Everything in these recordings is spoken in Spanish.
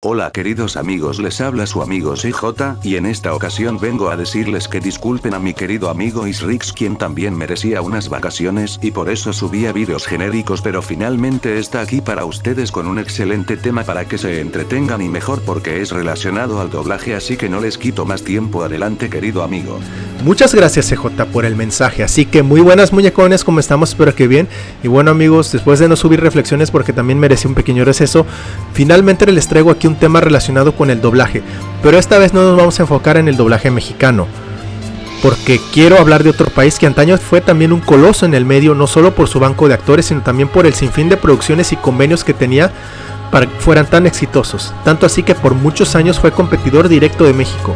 Hola queridos amigos, les habla su amigo CJ, y en esta ocasión vengo a decirles que disculpen a mi querido amigo Isrix, quien también merecía unas vacaciones y por eso subía vídeos genéricos, pero finalmente está aquí para ustedes con un excelente tema para que se entretengan y mejor porque es relacionado al doblaje, así que no les quito más tiempo. Adelante querido amigo. Muchas gracias CJ por el mensaje, así que muy buenas muñecones, ¿cómo estamos? Espero que bien. Y bueno amigos, después de no subir reflexiones porque también merecí un pequeño receso, finalmente les traigo aquí un tema relacionado con el doblaje, pero esta vez no nos vamos a enfocar en el doblaje mexicano, porque quiero hablar de otro país que antaño fue también un coloso en el medio, no solo por su banco de actores, sino también por el sinfín de producciones y convenios que tenía para que fueran tan exitosos, tanto así que por muchos años fue competidor directo de México.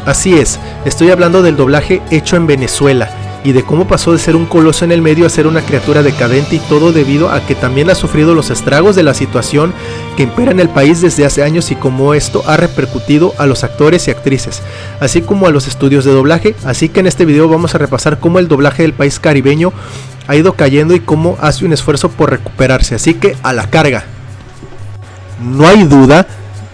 Así es, estoy hablando del doblaje hecho en Venezuela, y de cómo pasó de ser un coloso en el medio a ser una criatura decadente, y todo debido a que también ha sufrido los estragos de la situación que impera en el país desde hace años y cómo esto ha repercutido a los actores y actrices, así como a los estudios de doblaje. Así que en este video vamos a repasar cómo el doblaje del país caribeño ha ido cayendo y cómo hace un esfuerzo por recuperarse, así que a la carga. No hay duda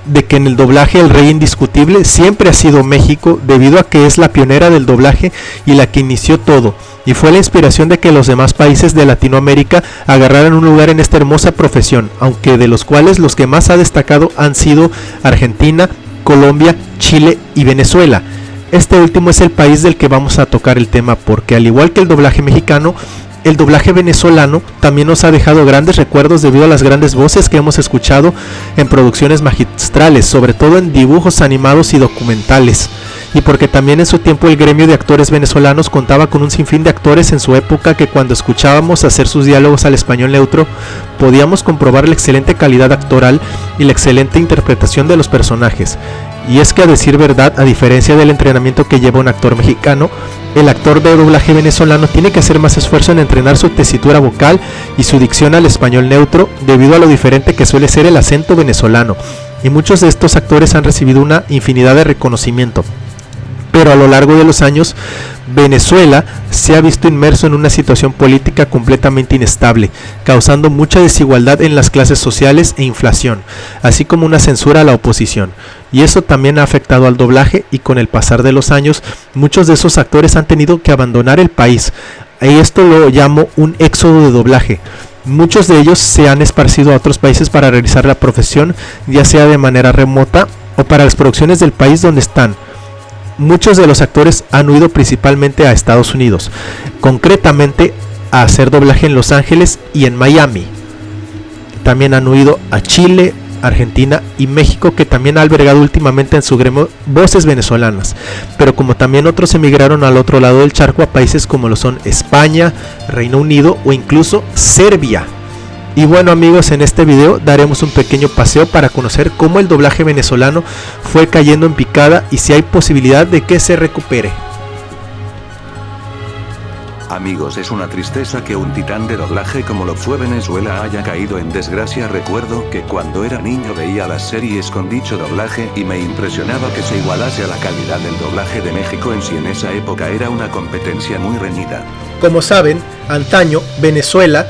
de que en el doblaje el rey indiscutible siempre ha sido México, debido a que es la pionera del doblaje y la que inició todo, y fue la inspiración de que los demás países de Latinoamérica agarraran un lugar en esta hermosa profesión, aunque de los cuales los que más ha destacado han sido Argentina, Colombia, Chile y Venezuela. Este último es el país del que vamos a tocar el tema, porque al igual que el doblaje mexicano, el doblaje venezolano también nos ha dejado grandes recuerdos debido a las grandes voces que hemos escuchado en producciones magistrales, sobre todo en dibujos animados y documentales, y porque también en su tiempo el gremio de actores venezolanos contaba con un sinfín de actores en su época que cuando escuchábamos hacer sus diálogos al español neutro podíamos comprobar la excelente calidad actoral y la excelente interpretación de los personajes. Y es que a decir verdad, a diferencia del entrenamiento que lleva un actor mexicano, el actor de doblaje venezolano tiene que hacer más esfuerzo en entrenar su tesitura vocal y su dicción al español neutro debido a lo diferente que suele ser el acento venezolano, y muchos de estos actores han recibido una infinidad de reconocimiento. Pero a lo largo de los años, Venezuela se ha visto inmerso en una situación política completamente inestable, causando mucha desigualdad en las clases sociales e inflación, así como una censura a la oposición. Y eso también ha afectado al doblaje, y con el pasar de los años, muchos de esos actores han tenido que abandonar el país. Y esto lo llamo un éxodo de doblaje. Muchos de ellos se han esparcido a otros países para realizar la profesión, ya sea de manera remota o para las producciones del país donde están. Muchos de los actores han huido principalmente a Estados Unidos, concretamente a hacer doblaje en Los Ángeles y en Miami. También han huido a Chile, Argentina y México, que también ha albergado últimamente en su gremio voces venezolanas, pero como también otros emigraron al otro lado del charco a países como lo son España, Reino Unido o incluso Serbia. Y bueno amigos, en este video daremos un pequeño paseo para conocer cómo el doblaje venezolano fue cayendo en picada y si hay posibilidad de que se recupere. Amigos, es una tristeza que un titán de doblaje como lo fue Venezuela haya caído en desgracia. Recuerdo que cuando era niño veía las series con dicho doblaje y me impresionaba que se igualase a la calidad del doblaje de México en sí. En esa época era una competencia muy reñida. Como saben, antaño Venezuela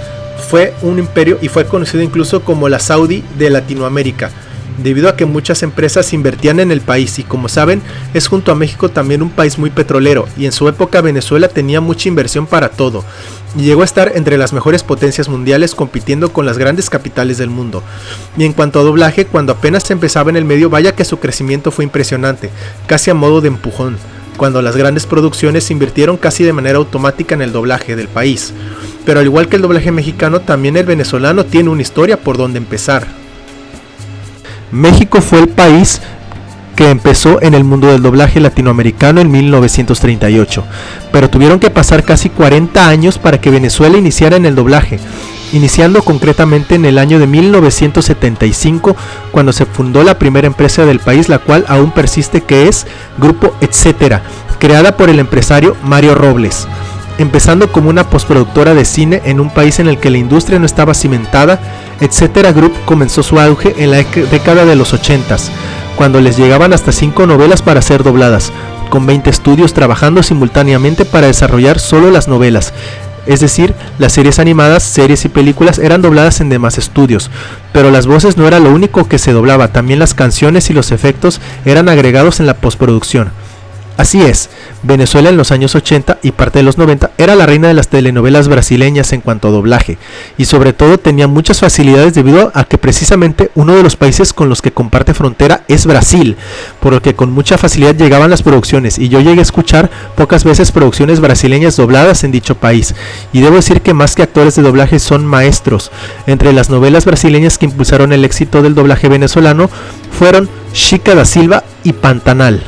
fue un imperio y fue conocido incluso como la Saudi de Latinoamérica, debido a que muchas empresas invertían en el país, y como saben es junto a México también un país muy petrolero, y en su época Venezuela tenía mucha inversión para todo y llegó a estar entre las mejores potencias mundiales compitiendo con las grandes capitales del mundo. Y en cuanto a doblaje, cuando apenas se empezaba en el medio, vaya que su crecimiento fue impresionante, casi a modo de empujón, cuando las grandes producciones invirtieron casi de manera automática en el doblaje del país. Pero al igual que el doblaje mexicano, también el venezolano tiene una historia por donde empezar. México fue el país que empezó en el mundo del doblaje latinoamericano en 1938, pero tuvieron que pasar casi 40 años para que Venezuela iniciara en el doblaje, iniciando concretamente en el año de 1975, cuando se fundó la primera empresa del país, la cual aún persiste, que es Grupo Etcétera, creada por el empresario Mario Robles. Empezando como una postproductora de cine en un país en el que la industria no estaba cimentada, Etcétera Group comenzó su auge en la década de los 80s, cuando les llegaban hasta 5 novelas para ser dobladas, con 20 estudios trabajando simultáneamente para desarrollar solo las novelas. es decir, las series animadas, series y películas eran dobladas en demás estudios, pero las voces no era lo único que se doblaba, también las canciones y los efectos eran agregados en la postproducción. Así es, Venezuela en los años 80 y parte de los 90 era la reina de las telenovelas brasileñas en cuanto a doblaje, y sobre todo tenía muchas facilidades debido a que precisamente uno de los países con los que comparte frontera es Brasil, por lo que con mucha facilidad llegaban las producciones, y yo llegué a escuchar pocas veces producciones brasileñas dobladas en dicho país, y debo decir que más que actores de doblaje son maestros. Entre las novelas brasileñas que impulsaron el éxito del doblaje venezolano fueron Chica da Silva y Pantanal.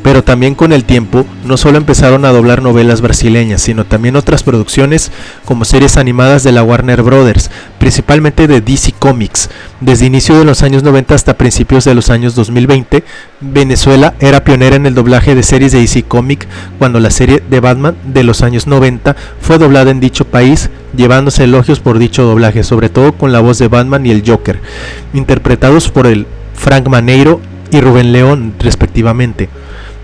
Pero también con el tiempo, no solo empezaron a doblar novelas brasileñas, sino también otras producciones como series animadas de la Warner Brothers, principalmente de DC Comics. Desde inicio de los años 90 hasta principios de los años 2020, Venezuela era pionera en el doblaje de series de DC Comics cuando la serie de Batman de los años 90 fue doblada en dicho país, llevándose elogios por dicho doblaje, sobre todo con la voz de Batman y el Joker, interpretados por el Frank Maneiro y Rubén León respectivamente.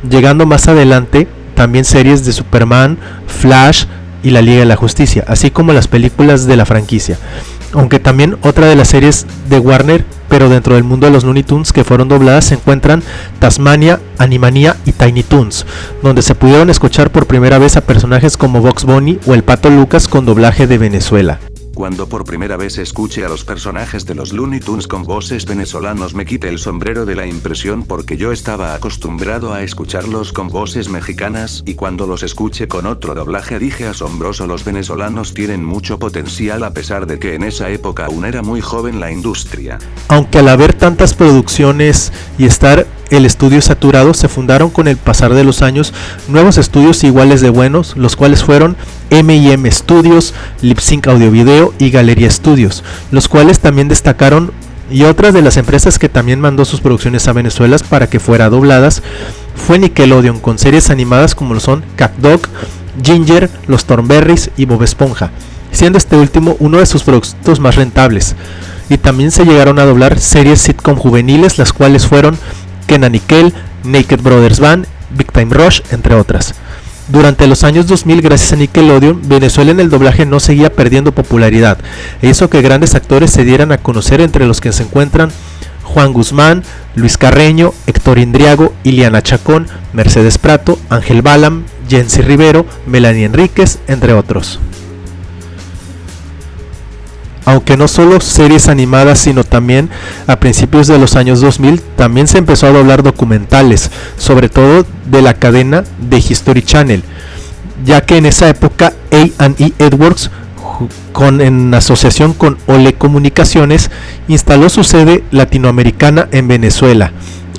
Llegando más adelante también series de Superman, Flash y la Liga de la Justicia, así como las películas de la franquicia, aunque también otra de las series de Warner, pero dentro del mundo de los Looney Tunes que fueron dobladas se encuentran Tasmania, Animania y Tiny Toons, donde se pudieron escuchar por primera vez a personajes como Bugs Bunny o el Pato Lucas con doblaje de Venezuela. Cuando por primera vez escuche a los personajes de los Looney Tunes con voces venezolanos me quité el sombrero de la impresión porque yo estaba acostumbrado a escucharlos con voces mexicanas y cuando los escuché con otro doblaje dije asombroso, los venezolanos tienen mucho potencial a pesar de que en esa época aún era muy joven la industria. Aunque al haber tantas producciones y estar el estudio saturado, se fundaron con el pasar de los años nuevos estudios iguales de buenos, los cuales fueron M&M Studios, Lip Sync Audio Video y Galería Studios, los cuales también destacaron, y otras de las empresas que también mandó sus producciones a Venezuela para que fuera dobladas fue Nickelodeon, con series animadas como lo son CatDog, Ginger, Los Thornberrys y Bob Esponja, siendo este último uno de sus productos más rentables. Y también se llegaron a doblar series sitcom juveniles, las cuales fueron Kenan y Kel, Naked Brothers Band, Big Time Rush, entre otras. Durante los años 2000, gracias a Nickelodeon, Venezuela en el doblaje no seguía perdiendo popularidad, e hizo que grandes actores se dieran a conocer, entre los que se encuentran Juan Guzmán, Luis Carreño, Héctor Indriago, Iliana Chacón, Mercedes Prato, Ángel Balam, Jensi Rivero, Melanie Enríquez, entre otros. Aunque no solo series animadas, sino también a principios de los años 2000 también se empezó a doblar documentales, sobre todo de la cadena de History Channel, ya que en esa época A&E Edwards, en asociación con Ole Comunicaciones, instaló su sede latinoamericana en Venezuela,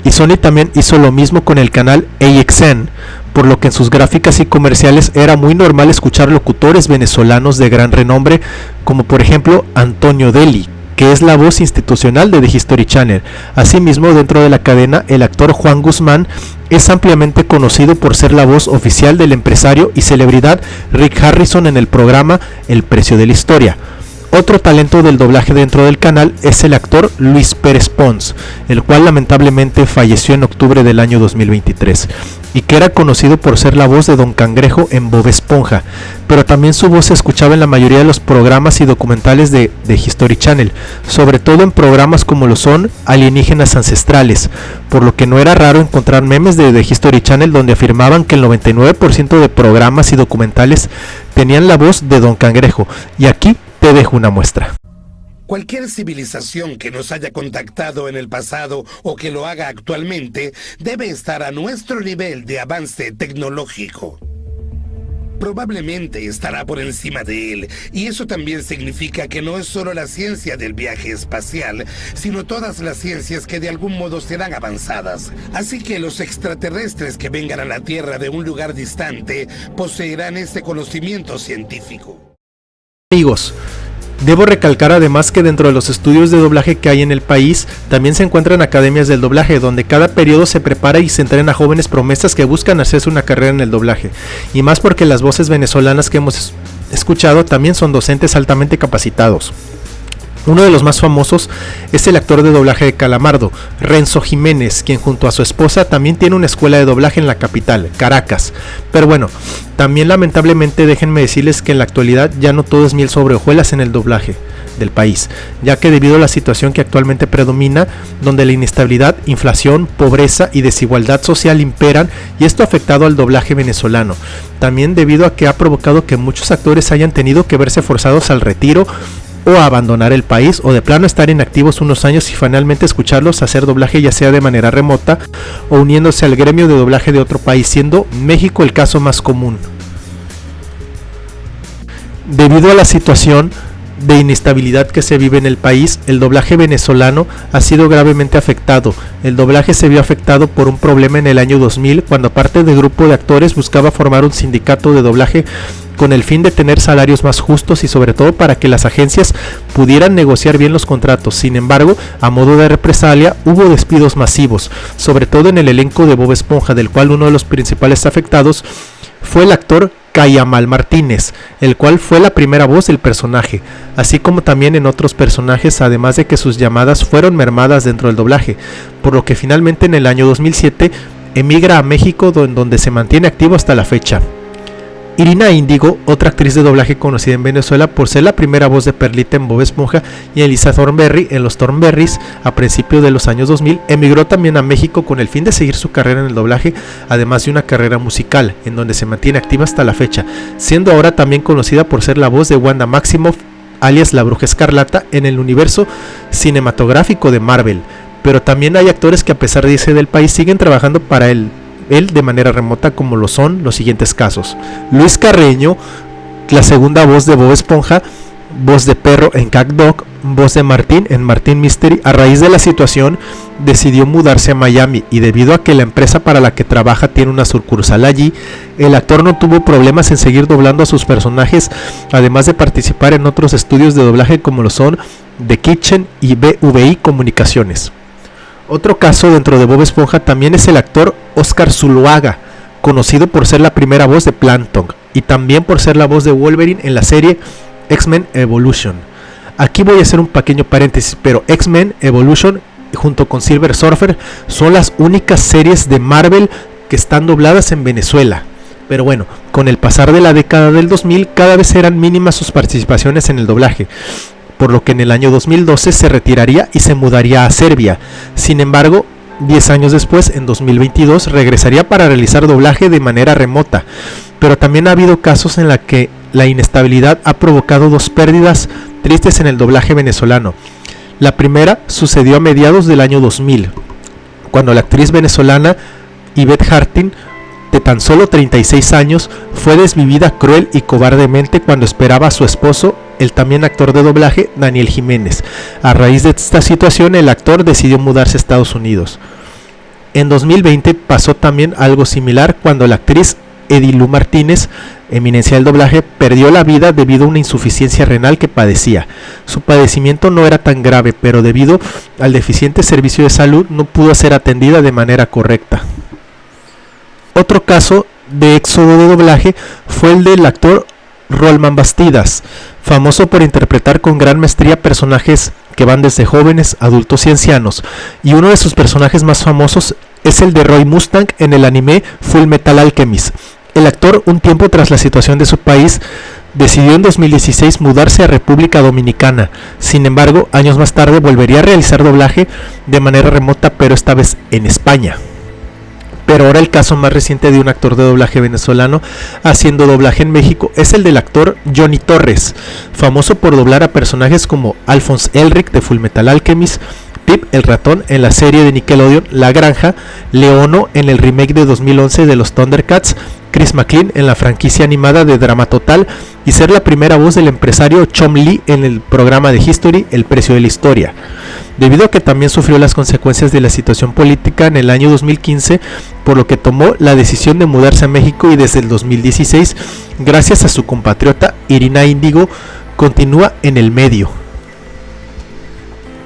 y Sony también hizo lo mismo con el canal AXN, por lo que en sus gráficas y comerciales era muy normal escuchar locutores venezolanos de gran renombre, como por ejemplo Antonio Deli, que es la voz institucional de The History Channel. Asimismo, dentro de la cadena, el actor Juan Guzmán es ampliamente conocido por ser la voz oficial del empresario y celebridad Rick Harrison en el programa El Precio de la Historia. Otro talento del doblaje dentro del canal es el actor Luis Pérez Pons, el cual lamentablemente falleció en octubre del año 2023, y que era conocido por ser la voz de Don Cangrejo en Bob Esponja, pero también su voz se escuchaba en la mayoría de los programas y documentales de History Channel, sobre todo en programas como lo son Alienígenas Ancestrales, por lo que no era raro encontrar memes de History Channel donde afirmaban que el 99% de programas y documentales tenían la voz de Don Cangrejo, y aquí te dejo una muestra. Cualquier civilización que nos haya contactado en el pasado o que lo haga actualmente debe estar a nuestro nivel de avance tecnológico. Probablemente estará por encima de él, y eso también significa que no es solo la ciencia del viaje espacial, sino todas las ciencias que de algún modo serán avanzadas. Así que los extraterrestres que vengan a la Tierra de un lugar distante poseerán ese conocimiento científico. Amigos, debo recalcar además que dentro de los estudios de doblaje que hay en el país también se encuentran academias del doblaje, donde cada periodo se prepara y se entrena a jóvenes promesas que buscan hacerse una carrera en el doblaje, y más porque las voces venezolanas que hemos escuchado también son docentes altamente capacitados. Uno de los más famosos es el actor de doblaje de Calamardo, Renzo Jiménez, quien junto a su esposa también tiene una escuela de doblaje en la capital, Caracas. Pero bueno, también lamentablemente déjenme decirles que en la actualidad ya no todo es miel sobre hojuelas en el doblaje del país, ya que debido a la situación que actualmente predomina, donde la inestabilidad, inflación, pobreza y desigualdad social imperan, y esto ha afectado al doblaje venezolano. También debido a que ha provocado que muchos actores hayan tenido que verse forzados al retiro o a abandonar el país, o de plano estar inactivos unos años y finalmente escucharlos hacer doblaje, ya sea de manera remota o uniéndose al gremio de doblaje de otro país, siendo México el caso más común. Debido a la situación de inestabilidad que se vive en el país, el doblaje venezolano ha sido gravemente afectado. El doblaje se vio afectado por un problema en el año 2000, cuando parte del grupo de actores buscaba formar un sindicato de doblaje con el fin de tener salarios más justos y sobre todo para que las agencias pudieran negociar bien los contratos. Sin embargo, a modo de represalia, hubo despidos masivos, sobre todo en el elenco de Bob Esponja, del cual uno de los principales afectados fue el actor Cayamal Martínez, el cual fue la primera voz del personaje, así como también en otros personajes, además de que sus llamadas fueron mermadas dentro del doblaje, por lo que finalmente en el año 2007 emigra a México, donde se mantiene activo hasta la fecha. Irina Índigo, otra actriz de doblaje conocida en Venezuela por ser la primera voz de Perlita en Bob Esponja y Elisa Thornberry en Los Thornberrys a principios de los años 2000, emigró también a México con el fin de seguir su carrera en el doblaje, además de una carrera musical, en donde se mantiene activa hasta la fecha, siendo ahora también conocida por ser la voz de Wanda Maximoff, alias la Bruja Escarlata, en el universo cinematográfico de Marvel. Pero también hay actores que a pesar de irse del país siguen trabajando para él de manera remota, como lo son los siguientes casos: Luis Carreño, la segunda voz de Bob Esponja, voz de Perro en CatDog, voz de Martín en Martín Mystery. A raíz de la situación decidió mudarse a Miami, y debido a que la empresa para la que trabaja tiene una sucursal allí, el actor no tuvo problemas en seguir doblando a sus personajes, además de participar en otros estudios de doblaje como lo son The Kitchen y BVI Comunicaciones. Otro caso dentro de Bob Esponja también es el actor Oscar Zuluaga, conocido por ser la primera voz de Plankton y también por ser la voz de Wolverine en la serie X-Men Evolution. Aquí voy a hacer un pequeño paréntesis, pero X-Men Evolution junto con Silver Surfer son las únicas series de Marvel que están dobladas en Venezuela. Pero bueno, con el pasar de la década del 2000 cada vez eran mínimas sus participaciones en el doblaje, por lo que en el año 2012 se retiraría y se mudaría a Serbia. Sin embargo, 10 años después, en 2022, regresaría para realizar doblaje de manera remota. Pero también ha habido casos en los que la inestabilidad ha provocado dos pérdidas tristes en el doblaje venezolano. La primera sucedió a mediados del año 2000, cuando la actriz venezolana Yvette Harting, de tan solo 36 años, fue desvivida cruel y cobardemente cuando esperaba a su esposo, el también actor de doblaje Daniel Jiménez. A raíz de esta situación, el actor decidió mudarse a Estados Unidos. En 2020 pasó también algo similar cuando la actriz Edilu Martínez, eminencia del doblaje, perdió la vida debido a una insuficiencia renal que padecía. Su padecimiento no era tan grave, pero debido al deficiente servicio de salud no pudo ser atendida de manera correcta. Otro caso de éxodo de doblaje fue el del actor Rolman Bastidas, famoso por interpretar con gran maestría personajes que van desde jóvenes, adultos y ancianos, y uno de sus personajes más famosos es el de Roy Mustang en el anime Full Metal Alchemist. El actor, un tiempo tras la situación de su país, decidió en 2016 mudarse a República Dominicana. Sin embargo, años más tarde volvería a realizar doblaje de manera remota, pero esta vez en España. Pero ahora el caso más reciente de un actor de doblaje venezolano haciendo doblaje en México es el del actor Johnny Torres, famoso por doblar a personajes como Alphonse Elric de Full Metal Alchemist, Pip el ratón en la serie de Nickelodeon La Granja, Leono en el remake de 2011 de los Thundercats, Chris McLean en la franquicia animada de Drama Total y ser la primera voz del empresario Chom Lee en el programa de History El Precio de la Historia. Debido a que también sufrió las consecuencias de la situación política en el año 2015, por lo que tomó la decisión de mudarse a México, y desde el 2016, gracias a su compatriota Irina Índigo, continúa en el medio.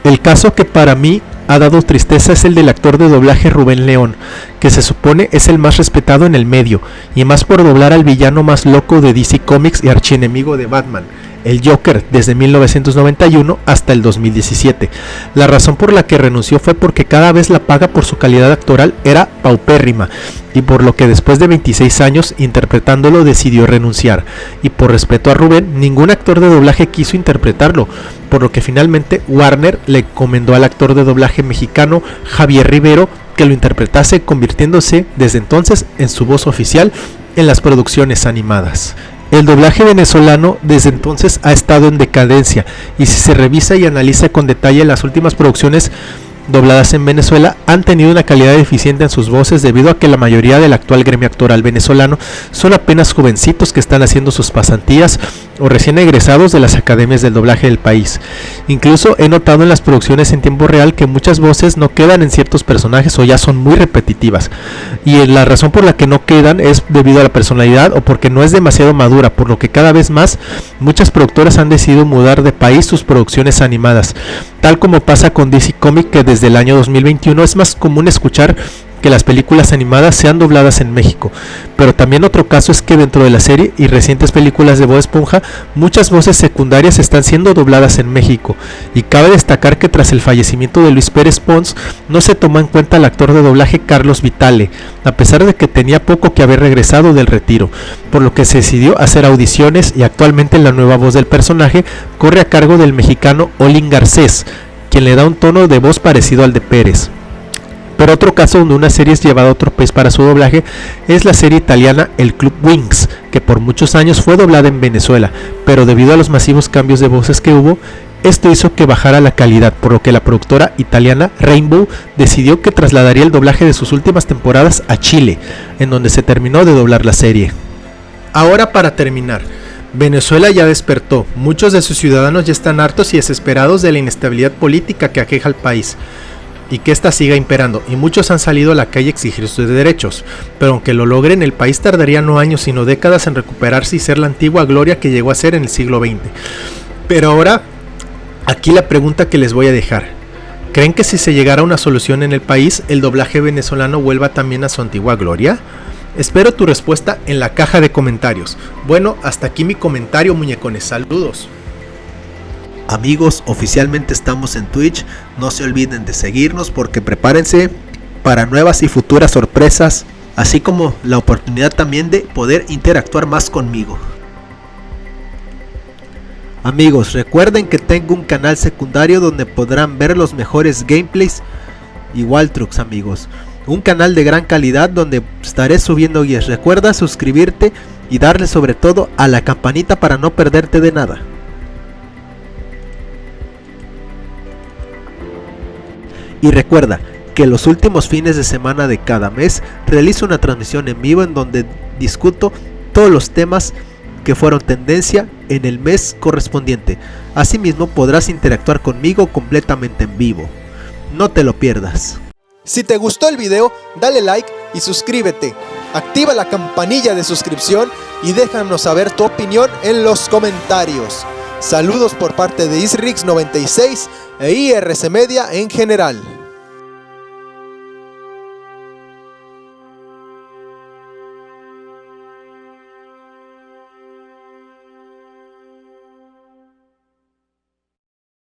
El caso que para mí ha dado tristeza es el del actor de doblaje Rubén León, que se supone es el más respetado en el medio, y más por doblar al villano más loco de DC Comics y archienemigo de Batman, el Joker desde 1991 hasta el 2017. La razón por la que renunció fue porque cada vez la paga por su calidad actoral era paupérrima, y por lo que después de 26 años interpretándolo decidió renunciar, y por respeto a Rubén, ningún actor de doblaje quiso interpretarlo, por lo que finalmente Warner le encomendó al actor de doblaje mexicano Javier Rivero que lo interpretase, convirtiéndose desde entonces en su voz oficial en las producciones animadas. El doblaje venezolano desde entonces ha estado en decadencia, y si se revisa y analiza con detalle las últimas producciones dobladas en Venezuela, han tenido una calidad deficiente en sus voces debido a que la mayoría del actual gremio actoral venezolano son apenas jovencitos que están haciendo sus pasantías o recién egresados de las academias del doblaje del país. Incluso he notado en las producciones en tiempo real que muchas voces no quedan en ciertos personajes o ya son muy repetitivas, y la razón por la que no quedan es debido a la personalidad o porque no es demasiado madura, por lo que cada vez más muchas productoras han decidido mudar de país sus producciones animadas, tal como pasa con DC Comics, que desde el año 2021 es más común escuchar que las películas animadas sean dobladas en México. Pero también otro caso es que dentro de la serie y recientes películas de Bob Esponja, muchas voces secundarias están siendo dobladas en México, y cabe destacar que tras el fallecimiento de Luis Pérez Pons no se tomó en cuenta al actor de doblaje Carlos Vitale, a pesar de que tenía poco que haber regresado del retiro, por lo que se decidió hacer audiciones, y actualmente la nueva voz del personaje corre a cargo del mexicano Olin Garcés, quien le da un tono de voz parecido al de Pérez. Pero otro caso donde una serie es llevada a otro país para su doblaje es la serie italiana El Club Wings, que por muchos años fue doblada en Venezuela, pero debido a los masivos cambios de voces que hubo, esto hizo que bajara la calidad, por lo que la productora italiana Rainbow decidió que trasladaría el doblaje de sus últimas temporadas a Chile, en donde se terminó de doblar la serie. Ahora, para terminar, Venezuela ya despertó, muchos de sus ciudadanos ya están hartos y desesperados de la inestabilidad política que aqueja al país, y que ésta siga imperando, y muchos han salido a la calle a exigir sus derechos, pero aunque lo logren, el país tardaría no años sino décadas en recuperarse y ser la antigua gloria que llegó a ser en el siglo XX. Pero ahora, aquí la pregunta que les voy a dejar: ¿creen que si se llegara a una solución en el país, el doblaje venezolano vuelva también a su antigua gloria? Espero tu respuesta en la caja de comentarios. Bueno, hasta aquí mi comentario, muñecones, saludos. Amigos, oficialmente estamos en Twitch, no se olviden de seguirnos porque prepárense para nuevas y futuras sorpresas, así como la oportunidad también de poder interactuar más conmigo. Amigos, recuerden que tengo un canal secundario donde podrán ver los mejores gameplays y wall trucks, amigos. Un canal de gran calidad donde estaré subiendo guías. Recuerda suscribirte y darle sobre todo a la campanita para no perderte de nada. Y recuerda que los últimos fines de semana de cada mes realizo una transmisión en vivo en donde discuto todos los temas que fueron tendencia en el mes correspondiente. Asimismo podrás interactuar conmigo completamente en vivo. No te lo pierdas. Si te gustó el video, dale like y suscríbete. Activa la campanilla de suscripción y déjanos saber tu opinión en los comentarios. Saludos por parte de Isrix96 e IRC Media en general.